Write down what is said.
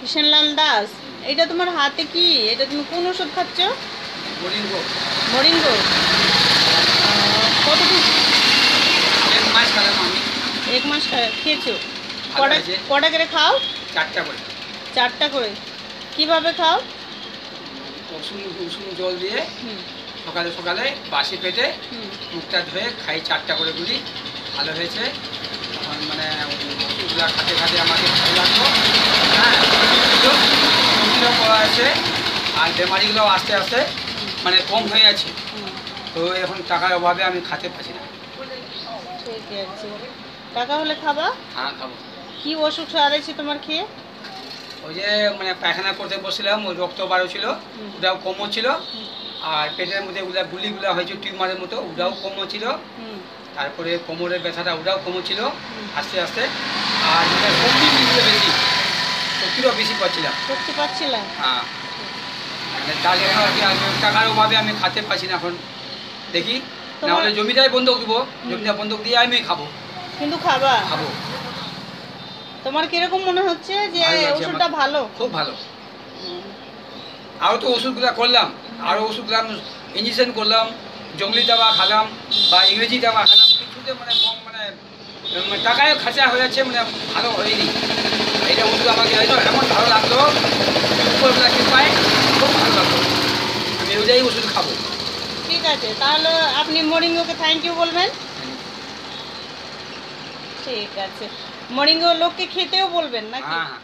কিষেনলাল দাস, এটা তোমার হাতে কি? এটা তুমি কোন ওষুধ খাচ্ছ? মরিঙ্গো। মরিঙ্গো। কতটুকু? 1 মাস খেলাম আমি। 1 মাস খেয়েছো? ভালো হয়েছে। কটা করে খাও? 4টা করে। 4টা করে। কিভাবে খাও? উষুম জল দিয়ে হুম সকালে সকালে বাসি পেটে হুম মুখটা ধুয়ে খাই 4টা করে গুলি। ভালো হয়েছে। তখন মানে ওষুধগুলো খাতে খাতে আমাকে ভালো লাগলো। হ্যাঁ, ওষুধও করা আছে আর বেমারিগুলো আস্তে আস্তে মানে কম হয়ে আছে। হুম। তো এখন টাকার অভাবে আমি খেতে পারছি না। ঠিক আছে, টাকা হলে খাবা। হ্যাঁ, খাবো। কি অসুখ সারাইছে তোমার খেয়ে? ওই যে মানে পায়খানা করতে বসছিলাম, ওই রক্ত বারো ছিল, হুম ওটাও কমও ছিল। হুম আর পেটের মধ্যে ওগুলা গুলিগুলা হয়েছে টিউমারের মতো, ওটাও কমও ছিল। হুম তারপরে কোমরের ব্যথাটা ওটাও কমও ছিল হুম। আস্তে আস্তে। আর মানে শক্তি ছিল বেশি, শক্তিটাও বেশি পাচ্ছিলাম। শক্তি পাচ্ছিলাম। হ্যাঁ, মানে তার জন্য আর কি আমি টাকার অভাবে আমি খেতে পারছি না এখন। দেখি না হলে জমিটাই বন্ধক দেবো, জমিটা বন্ধক দিয়ে আমি খাবো। কিন্তু খাবা? খাবো। তোমার কিরকম মনে হচ্ছে যে ভালো লাগছে ওষুধটা আমার, ভালো? খুব ভালো। আরও তো ওষুধগুলো করলাম, আরও ওষুধ করলাম, ইঞ্জেকশন করলাম, জঙ্গলি দাবা খেলাম বা ইংরেজি দাবা খেলাম, কিছুতে মানে কম মানে টাকায় খরচা হয়ে যাচ্ছে, মানে ভালো হয়নি। এইটা ওষুধ আমাকে হয়তো এমন ভালো লাগলো, উপরবেলা কৃপায় খুব ভালো লাগলো। আমি ওইটাই ওষুধ খাবো। ঠিক আছে, তাহলে আপনি মরিঙ্গোকে থ্যাংক ইউ বলবেন। ঠিক আছে, মরিঙ্গো লোককে খেতেও বলবেন নাকি? হ্যাঁ হ্যাঁ।